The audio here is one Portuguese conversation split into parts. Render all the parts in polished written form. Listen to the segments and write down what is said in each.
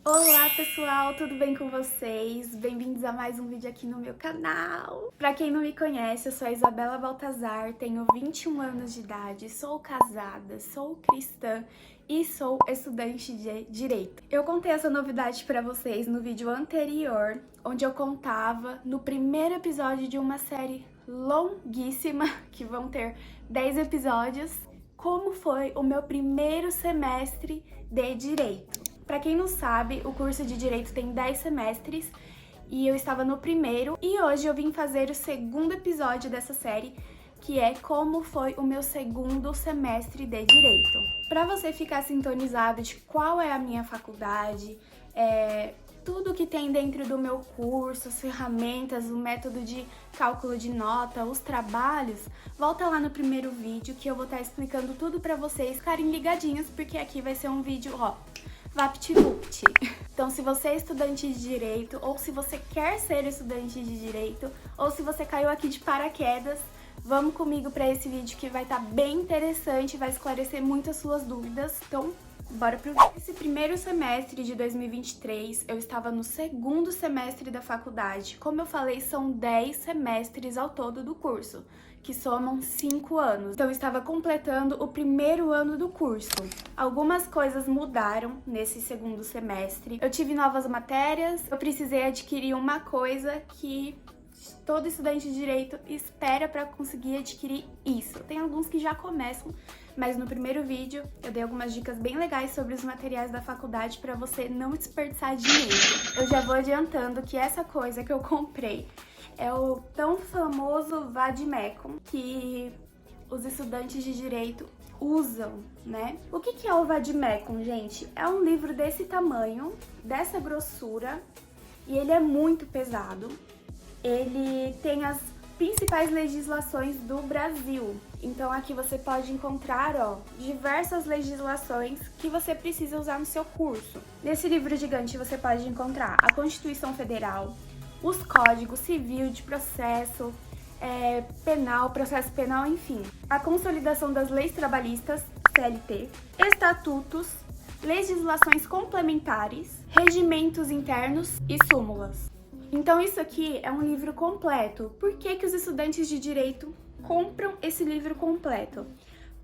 Olá pessoal, tudo bem com vocês? Bem-vindos a mais um vídeo aqui no meu canal. Pra quem não me conhece, eu sou a Isabela Baltazar, tenho 21 anos de idade, sou casada, sou cristã e sou estudante de Direito. Eu contei essa novidade pra vocês no vídeo anterior, onde eu contava no primeiro episódio de uma série longuíssima, que vão ter 10 episódios, como foi o meu primeiro semestre de Direito. Para quem não sabe, o curso de Direito tem 10 semestres e eu estava no primeiro e hoje eu vim fazer o segundo episódio dessa série, que é como foi o meu segundo semestre de Direito. Para você ficar sintonizado de qual é a minha faculdade, tudo que tem dentro do meu curso, as ferramentas, o método de cálculo de nota, os trabalhos, volta lá no primeiro vídeo que eu vou estar explicando tudo para vocês ficarem ligadinhos, porque aqui vai ser um vídeo, VaptVupt. Então, se você é estudante de Direito, ou se você quer ser estudante de Direito, ou se você caiu aqui de paraquedas, vamos comigo para esse vídeo que vai estar bem interessante, vai esclarecer muitas suas dúvidas. Então, bora pro vídeo. Esse primeiro semestre de 2023, eu estava no segundo semestre da faculdade. Como eu falei, são 10 semestres ao todo do curso, que somam 5 anos. Então, eu estava completando o primeiro ano do curso. Algumas coisas mudaram nesse segundo semestre. Eu tive novas matérias, eu precisei adquirir uma coisa que todo estudante de Direito espera para conseguir adquirir isso. Tem alguns que já começam, mas no primeiro vídeo eu dei algumas dicas bem legais sobre os materiais da faculdade para você não desperdiçar dinheiro. Eu já vou adiantando que essa coisa que eu comprei é o tão famoso Vademecum, que os estudantes de Direito usam, né? O que é o Vademecum, gente? É um livro desse tamanho, dessa grossura, e ele é muito pesado. Ele tem as principais legislações do Brasil. Então aqui você pode encontrar, diversas legislações que você precisa usar no seu curso. Nesse livro gigante você pode encontrar a Constituição Federal, os códigos civil, de processo, penal, processo penal, enfim. A consolidação das leis trabalhistas, CLT, estatutos, legislações complementares, regimentos internos e súmulas. Então isso aqui é um livro completo. Por que os estudantes de Direito compram esse livro completo?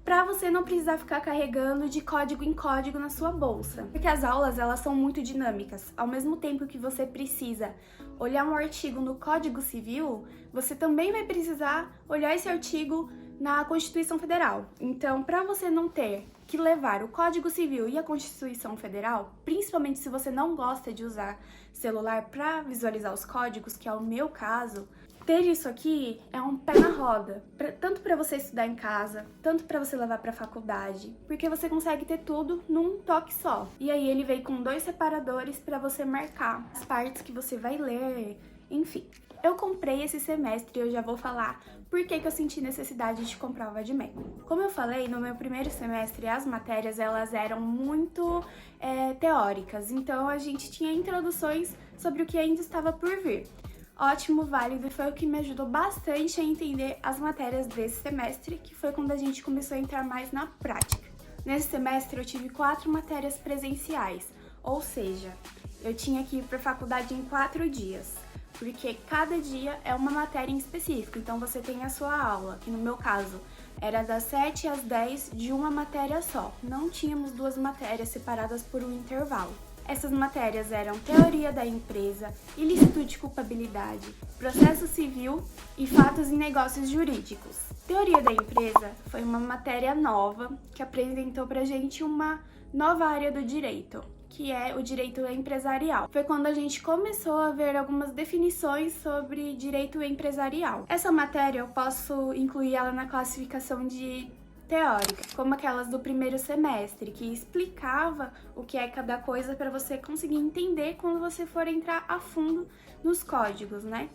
Para você não precisar ficar carregando de código em código na sua bolsa. Porque as aulas, elas são muito dinâmicas. Ao mesmo tempo que você precisa olhar um artigo no Código Civil, você também vai precisar olhar esse artigo na Constituição Federal. Então, para você não ter que levar o Código Civil e a Constituição Federal, principalmente se você não gosta de usar celular para visualizar os códigos, que é o meu caso, ter isso aqui é um pé na roda, tanto para você estudar em casa, tanto para você levar para a faculdade, porque você consegue ter tudo num toque só. E aí ele veio com 2 separadores para você marcar as partes que você vai ler, enfim. Eu comprei esse semestre e eu já vou falar por que eu senti necessidade de comprar o Vademecum. Como eu falei, no meu primeiro semestre as matérias elas eram muito teóricas, então a gente tinha introduções sobre o que ainda estava por vir. Ótimo, válido, foi o que me ajudou bastante a entender as matérias desse semestre, que foi quando a gente começou a entrar mais na prática. Nesse semestre eu tive 4 matérias presenciais, ou seja, eu tinha que ir para a faculdade em 4 dias, porque cada dia é uma matéria em específico, então você tem a sua aula, que no meu caso era das 7 às 10 de uma matéria só, não tínhamos 2 matérias separadas por um intervalo. Essas matérias eram Teoria da Empresa, Ilícito de Culpabilidade, Processo Civil e Fatos em Negócios Jurídicos. Teoria da Empresa foi uma matéria nova que apresentou pra gente uma nova área do direito, que é o direito empresarial. Foi quando a gente começou a ver algumas definições sobre direito empresarial. Essa matéria eu posso incluir ela na classificação de teórica, como aquelas do primeiro semestre, que explicava o que é cada coisa para você conseguir entender quando você for entrar a fundo nos códigos, né?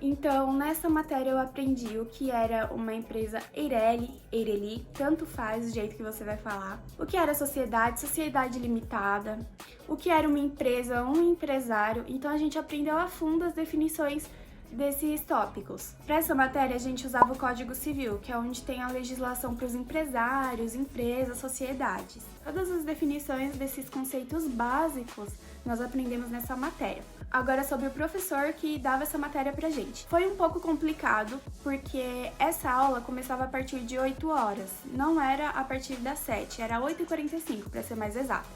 Então, nessa matéria eu aprendi o que era uma empresa Eireli, tanto faz o jeito que você vai falar, o que era sociedade limitada, o que era uma empresa, um empresário. Então a gente aprendeu a fundo as definições desses tópicos. Para essa matéria, a gente usava o Código Civil, que é onde tem a legislação para os empresários, empresas, sociedades. Todas as definições desses conceitos básicos nós aprendemos nessa matéria. Agora sobre o professor que dava essa matéria pra gente. Foi um pouco complicado, porque essa aula começava a partir de 8 horas, não era a partir das 7, era 8h45 para ser mais exato.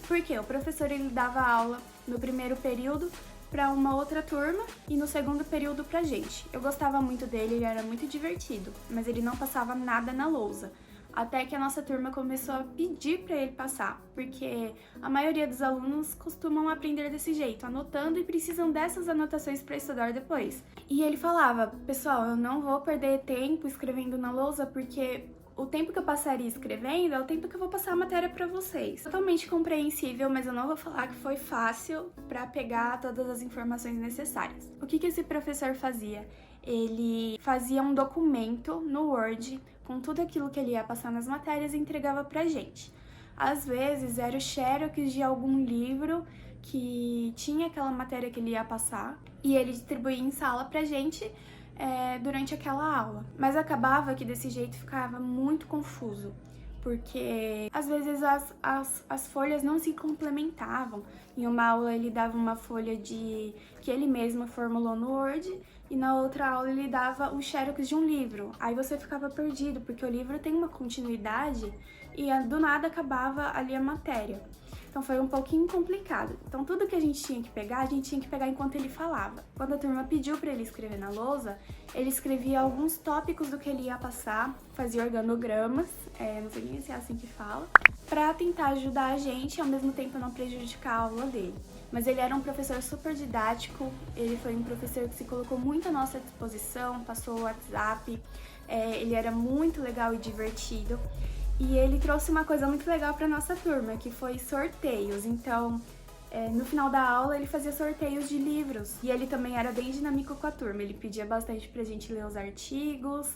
Porque o professor ele dava aula no primeiro período para uma outra turma e no segundo período pra gente. Eu gostava muito dele, ele era muito divertido, mas ele não passava nada na lousa. Até que a nossa turma começou a pedir para ele passar, porque a maioria dos alunos costumam aprender desse jeito, anotando e precisam dessas anotações para estudar depois. E ele falava: pessoal, eu não vou perder tempo escrevendo na lousa, porque o tempo que eu passaria escrevendo é o tempo que eu vou passar a matéria para vocês. Totalmente compreensível, mas eu não vou falar que foi fácil para pegar todas as informações necessárias. O que esse professor fazia? Ele fazia um documento no Word com tudo aquilo que ele ia passar nas matérias e entregava pra gente. Às vezes era o xerox de algum livro que tinha aquela matéria que ele ia passar e ele distribuía em sala pra gente durante aquela aula. Mas acabava que desse jeito ficava muito confuso, porque às vezes as folhas não se complementavam. Em uma aula ele dava uma folha que ele mesmo formulou no Word, e na outra aula ele dava um xerox de um livro. Aí você ficava perdido, porque o livro tem uma continuidade e do nada acabava ali a matéria. Então foi um pouquinho complicado. Então tudo que a gente tinha que pegar enquanto ele falava. Quando a turma pediu para ele escrever na lousa, ele escrevia alguns tópicos do que ele ia passar, fazia organogramas, não sei nem se é assim que fala, para tentar ajudar a gente e ao mesmo tempo não prejudicar a aula dele. Mas ele era um professor super didático, ele foi um professor que se colocou muito à nossa disposição, passou o WhatsApp, ele era muito legal e divertido. E ele trouxe uma coisa muito legal para nossa turma, que foi sorteios. Então, no final da aula, ele fazia sorteios de livros. E ele também era bem dinâmico com a turma, ele pedia bastante pra gente ler os artigos.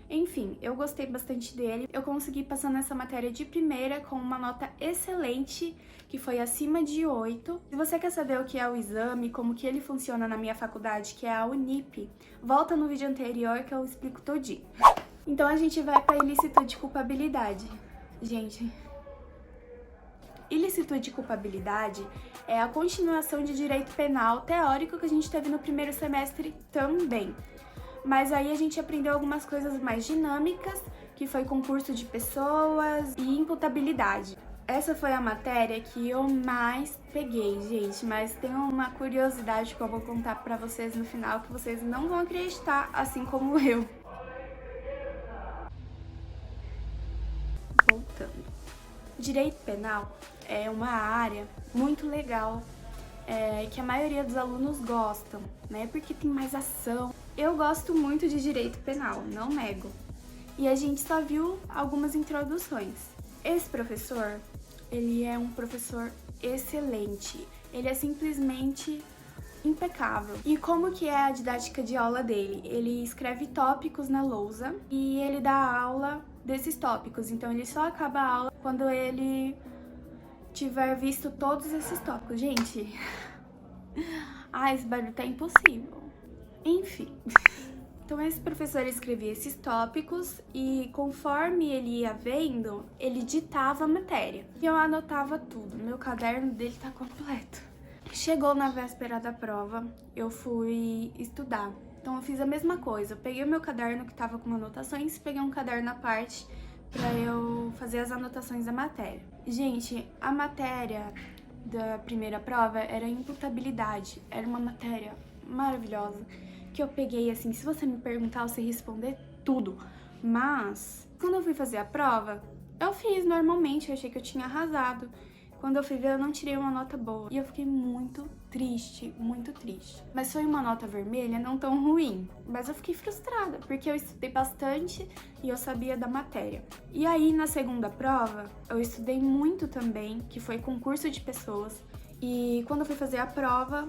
Enfim, eu gostei bastante dele. Eu consegui passar nessa matéria de primeira com uma nota excelente, que foi acima de 8. Se você quer saber o que é o exame, como que ele funciona na minha faculdade, que é a Unip, volta no vídeo anterior que eu explico todinho. Então a gente vai para ilicitude e culpabilidade. Gente, ilicitude e culpabilidade é a continuação de direito penal teórico que a gente teve no primeiro semestre também. Mas aí a gente aprendeu algumas coisas mais dinâmicas, que foi concurso de pessoas e imputabilidade. Essa foi a matéria que eu mais peguei, gente, mas tem uma curiosidade que eu vou contar pra vocês no final que vocês não vão acreditar, assim como eu. Voltando. Direito penal é uma área muito legal, que a maioria dos alunos gostam, né? Porque tem mais ação. Eu gosto muito de direito penal, não nego. E a gente só viu algumas introduções. Esse professor, ele é um professor excelente. Ele é simplesmente impecável. E como que é a didática de aula dele? Ele escreve tópicos na lousa e ele dá aula desses tópicos. Então ele só acaba a aula quando ele tiver visto todos esses tópicos. Gente, esse barulho tá impossível. Enfim. Então esse professor escrevia esses tópicos e conforme ele ia vendo, ele ditava a matéria. E eu anotava tudo. Meu caderno dele tá completo. Chegou na véspera da prova, eu fui estudar. Então eu fiz a mesma coisa. Eu peguei o meu caderno que tava com anotações, peguei um caderno à parte pra eu fazer as anotações da matéria. Gente, a matéria da primeira prova era imputabilidade. Era uma matéria maravilhosa que eu peguei assim, se você me perguntar, eu sei responder tudo. Mas quando eu fui fazer a prova, eu fiz normalmente, eu achei que eu tinha arrasado. Quando eu fui ver, eu não tirei uma nota boa. E eu fiquei muito triste, muito triste. Mas foi uma nota vermelha, não tão ruim. Mas eu fiquei frustrada, porque eu estudei bastante e eu sabia da matéria. E aí, na segunda prova, eu estudei muito também, que foi concurso de pessoas. E quando eu fui fazer a prova,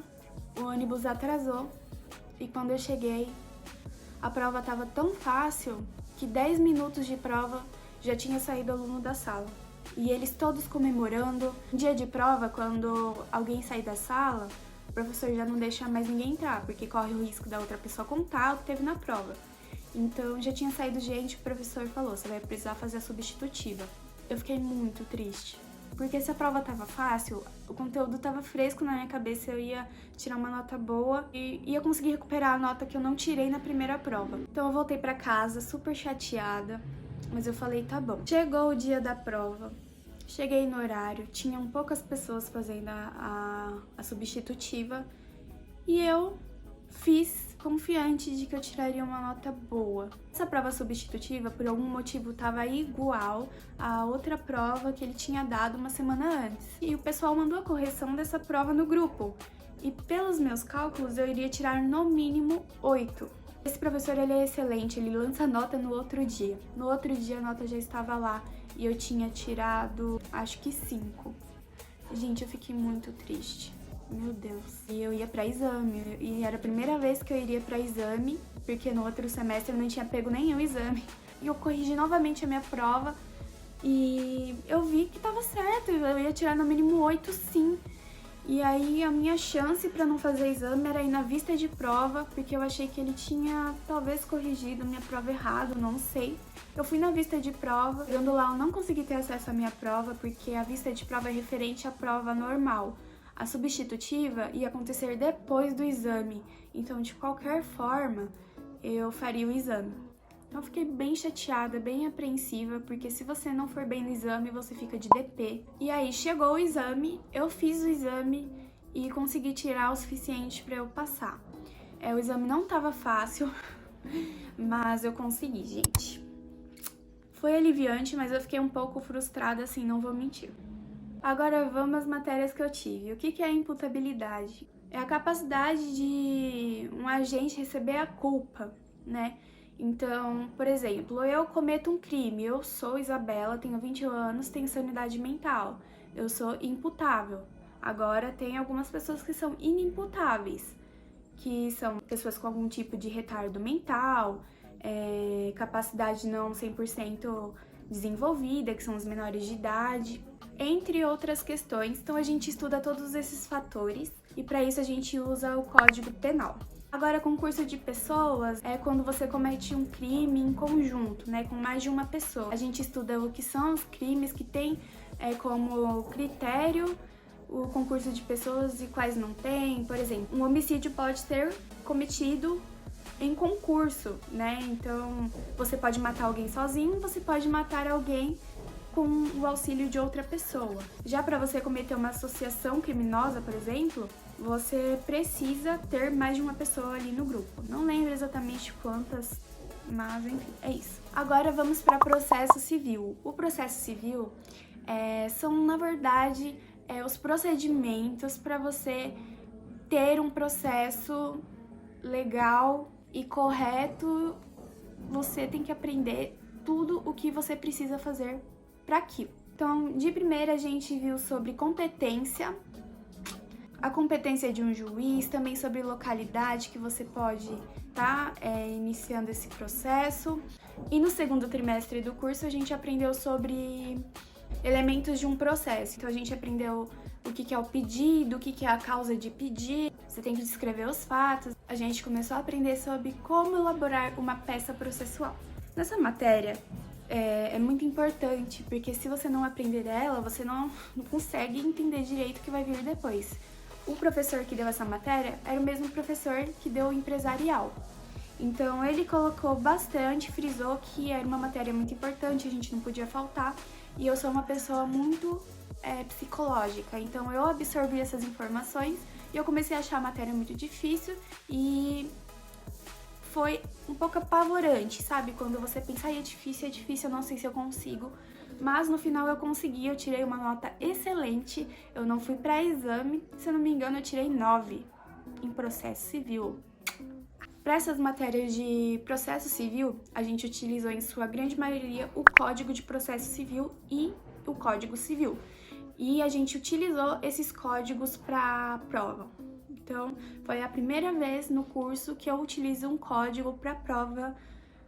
o ônibus atrasou. E quando eu cheguei, a prova tava tão fácil que 10 minutos de prova já tinha saído aluno da sala. E eles todos comemorando. No dia de prova, quando alguém sair da sala, o professor já não deixa mais ninguém entrar, porque corre o risco da outra pessoa contar o que teve na prova. Então já tinha saído gente, o professor falou, você vai precisar fazer a substitutiva. Eu fiquei muito triste. porque se a prova tava fácil, o conteúdo tava fresco na minha cabeça, eu ia tirar uma nota boa e ia conseguir recuperar a nota que eu não tirei na primeira prova. Então eu voltei pra casa super chateada, mas eu falei, tá bom. Chegou o dia da prova, cheguei no horário, tinham poucas pessoas fazendo a substitutiva e eu fiz confiante de que eu tiraria uma nota boa. Essa prova substitutiva, por algum motivo, estava igual à outra prova que ele tinha dado uma semana antes. E o pessoal mandou a correção dessa prova no grupo. E pelos meus cálculos, eu iria tirar no mínimo 8. Esse professor, ele é excelente, ele lança nota no outro dia. No outro dia, a nota já estava lá e eu tinha tirado, acho que 5. Gente, eu fiquei muito triste. Meu Deus. E eu ia pra exame, e era a primeira vez que eu iria pra exame, porque no outro semestre eu não tinha pego nenhum exame. E eu corrigi novamente a minha prova, e eu vi que tava certo, eu ia tirar no mínimo 8 sim. E aí a minha chance pra não fazer exame era ir na vista de prova, porque eu achei que ele tinha talvez corrigido a minha prova errado, não sei. Eu fui na vista de prova, chegando lá eu não consegui ter acesso à minha prova, porque a vista de prova é referente à prova normal. A substitutiva ia acontecer depois do exame, então de qualquer forma eu faria o exame. Então eu fiquei bem chateada, bem apreensiva, porque se você não for bem no exame, você fica de DP. E aí chegou o exame, eu fiz o exame e consegui tirar o suficiente para eu passar. O exame não tava fácil, mas eu consegui, gente. Foi aliviante, mas eu fiquei um pouco frustrada, assim, não vou mentir. Agora vamos às matérias que eu tive. O que é a imputabilidade? É a capacidade de um agente receber a culpa, né? Então, por exemplo, eu cometo um crime, eu sou Isabela, tenho 21 anos, tenho sanidade mental, eu sou imputável. Agora tem algumas pessoas que são inimputáveis, que são pessoas com algum tipo de retardo mental, capacidade não 100% desenvolvida, que são os menores de idade, entre outras questões. Então a gente estuda todos esses fatores e para isso a gente usa o Código Penal. Agora, concurso de pessoas é quando você comete um crime em conjunto, né, com mais de uma pessoa. A gente estuda o que são os crimes que tem como critério o concurso de pessoas e quais não tem. Por exemplo, um homicídio pode ser cometido em concurso, né? Então, você pode matar alguém sozinho, você pode matar alguém com o auxílio de outra pessoa. Já para você cometer uma associação criminosa, por exemplo, você precisa ter mais de uma pessoa ali no grupo. Não lembro exatamente quantas, mas enfim, é isso. Agora vamos para processo civil. O processo civil são, na verdade, os procedimentos para você ter um processo legal e correto. Você tem que aprender tudo o que você precisa fazer para aquilo. Então, de primeira a gente viu sobre competência, a competência de um juiz, também sobre localidade que você pode estar iniciando esse processo. E no segundo trimestre do curso a gente aprendeu sobre elementos de um processo. Então a gente aprendeu o que é o pedido, o que é a causa de pedir, você tem que descrever os fatos. A gente começou a aprender sobre como elaborar uma peça processual. Nessa matéria é muito importante, porque se você não aprender ela, você não consegue entender direito o que vai vir depois. O professor que deu essa matéria era o mesmo professor que deu o empresarial. Então ele colocou bastante, frisou que era uma matéria muito importante, a gente não podia faltar. E eu sou uma pessoa muito psicológica, então eu absorvi essas informações e eu comecei a achar a matéria muito difícil e foi um pouco apavorante, sabe? Quando você pensa, é difícil, eu não sei se eu consigo. Mas no final eu consegui, eu tirei uma nota excelente, eu não fui para exame, se eu não me engano eu tirei 9 em processo civil. Para essas matérias de processo civil, a gente utilizou em sua grande maioria o Código de Processo Civil e o Código Civil. E a gente utilizou esses códigos para a prova. Então, foi a primeira vez no curso que eu utilizo um código para a prova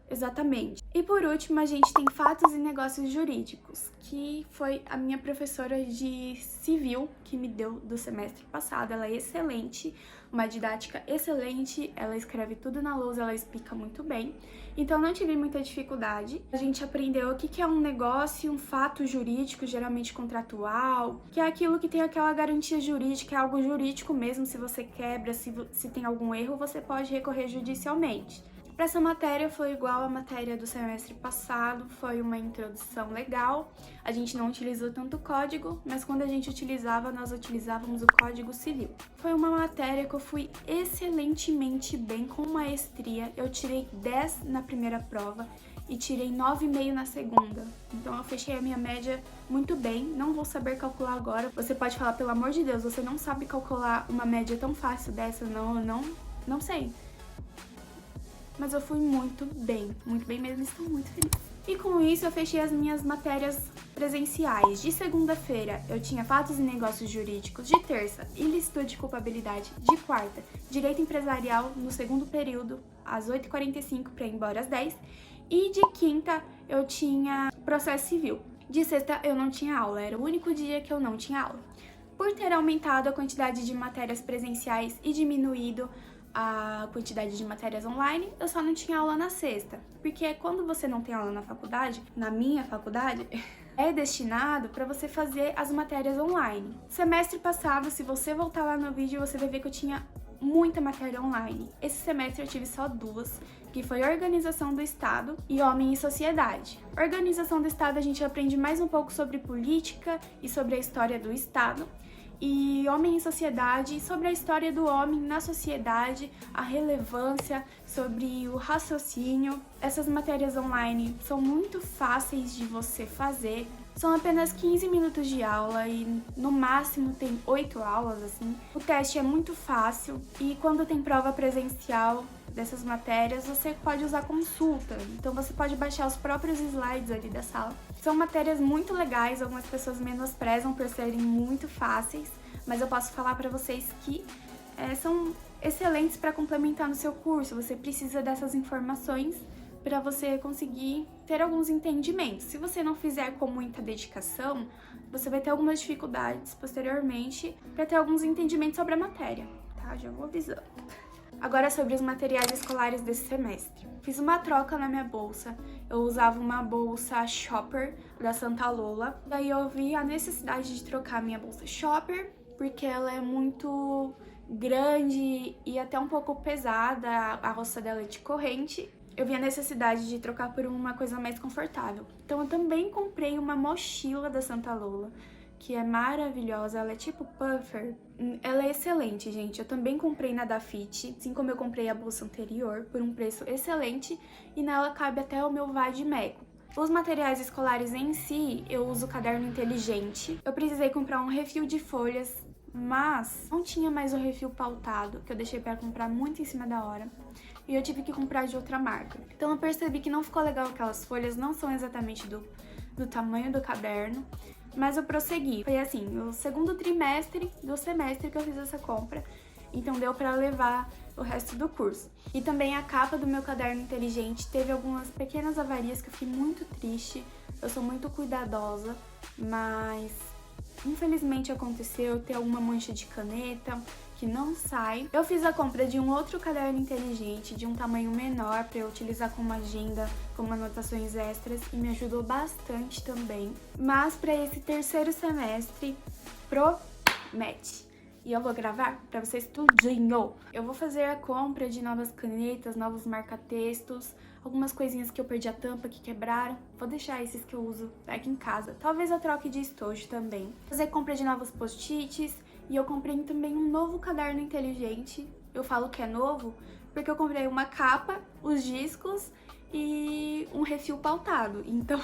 Exatamente. E por último, a gente tem fatos e negócios jurídicos, que foi a minha professora de civil que me deu do semestre passado. Ela é excelente, uma didática excelente, ela escreve tudo na lousa, ela explica muito bem. Então não tive muita dificuldade. A gente aprendeu o que é um negócio, um fato jurídico, geralmente contratual, que é aquilo que tem aquela garantia jurídica, é algo jurídico mesmo. Se você quebra, se tem algum erro, você pode recorrer judicialmente. Para essa matéria foi igual à matéria do semestre passado, foi uma introdução legal. A gente não utilizou tanto código, mas quando a gente utilizava, nós utilizávamos o Código Civil. Foi uma matéria que eu fui excelentemente bem, com maestria. Eu tirei 10 na primeira prova e tirei 9,5 na segunda. Então eu fechei a minha média muito bem, não vou saber calcular agora. Você pode falar, pelo amor de Deus, você não sabe calcular uma média tão fácil dessa? Não sei. Mas eu fui muito bem mesmo, estou muito feliz. E com isso eu fechei as minhas matérias presenciais. De segunda-feira eu tinha fatos e negócios jurídicos, de terça, ilicitude e culpabilidade, de quarta, direito empresarial no segundo período, às 8h45 para ir embora às 10h, e de quinta eu tinha processo civil. De sexta eu não tinha aula, era o único dia que eu não tinha aula. Por ter aumentado a quantidade de matérias presenciais e diminuído a quantidade de matérias online, eu só não tinha aula na sexta, porque quando você não tem aula na faculdade, na minha faculdade, é destinado para você fazer as matérias online. Semestre passado, se você voltar lá no vídeo, você vai ver que eu tinha muita matéria online. Esse semestre eu tive só 2, que foi Organização do Estado e Homem e Sociedade. Organização do Estado a gente aprende mais um pouco sobre política e sobre a história do Estado. E Homem em Sociedade, sobre a história do homem na sociedade, a relevância, sobre o raciocínio. Essas matérias online são muito fáceis de você fazer. São apenas 15 minutos de aula e no máximo tem 8 aulas, assim. O teste é muito fácil e quando tem prova presencial dessas matérias, você pode usar consulta. Então você pode baixar os próprios slides ali da sala. São matérias muito legais, algumas pessoas menosprezam por serem muito fáceis, mas eu posso falar para vocês que são excelentes para complementar no seu curso. Você precisa dessas informações para você conseguir ter alguns entendimentos. Se você não fizer com muita dedicação, você vai ter algumas dificuldades posteriormente para ter alguns entendimentos sobre a matéria, tá? Já vou avisando. Agora sobre os materiais escolares desse semestre. Fiz uma troca na minha bolsa. Eu usava uma bolsa Shopper da Santa Lola. Daí eu vi a necessidade de trocar a minha bolsa Shopper, porque ela é muito grande e até um pouco pesada, a alça dela é de corrente. Eu vi a necessidade de trocar por uma coisa mais confortável. Então eu também comprei uma mochila da Santa Lola, que é maravilhosa, ela é tipo puffer. Ela é excelente, gente. Eu também comprei na Dafit, assim como eu comprei a bolsa anterior, por um preço excelente, e nela cabe até o meu vade-mecum. Os materiais escolares em si, eu uso caderno inteligente. Eu precisei comprar um refil de folhas, mas não tinha mais o refil pautado, que eu deixei para comprar muito em cima da hora. E eu tive que comprar de outra marca. Então eu percebi que não ficou legal, aquelas folhas não são exatamente do tamanho do caderno, mas eu prossegui. Foi assim, o segundo trimestre do semestre que eu fiz essa compra, então deu pra levar o resto do curso. E também a capa do meu caderno inteligente teve algumas pequenas avarias que eu fiquei muito triste. Eu sou muito cuidadosa, mas infelizmente aconteceu ter alguma mancha de caneta que não sai. Eu fiz a compra de um outro caderno inteligente de um tamanho menor para eu utilizar como agenda, como anotações extras, e me ajudou bastante também. Mas para esse terceiro semestre promete. E eu vou gravar para vocês tudinho. Eu vou fazer a compra de novas canetas, novos marca-textos, algumas coisinhas que eu perdi a tampa, que quebraram. Vou deixar esses que eu uso aqui em casa. Talvez eu troque de estojo também. Fazer compra de novos post-its. E eu comprei também um novo caderno inteligente. Eu falo que é novo porque eu comprei uma capa, os discos e um refil pautado. Então,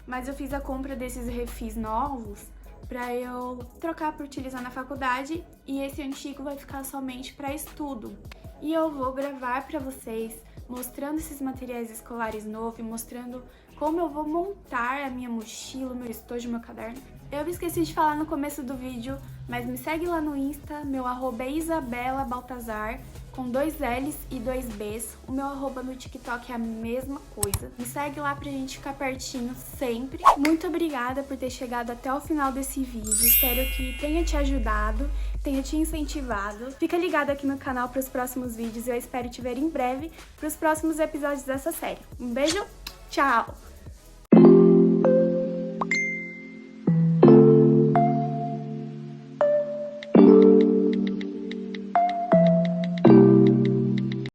mas eu fiz a compra desses refis novos para eu trocar para utilizar na faculdade, e esse antigo vai ficar somente para estudo. E eu vou gravar para vocês mostrando esses materiais escolares novos, mostrando como eu vou montar a minha mochila, meu estojo, meu caderno. Eu esqueci de falar no começo do vídeo, mas me segue lá no Insta, meu @é Isabela Baltazar, com 2 L's e 2 B's. O meu arroba no TikTok é a mesma coisa. Me segue lá pra gente ficar pertinho sempre. Muito obrigada por ter chegado até o final desse vídeo. Espero que tenha te ajudado, tenha te incentivado. Fica ligado aqui no canal para os próximos vídeos e eu espero te ver em breve para os próximos episódios dessa série. Um beijo, tchau!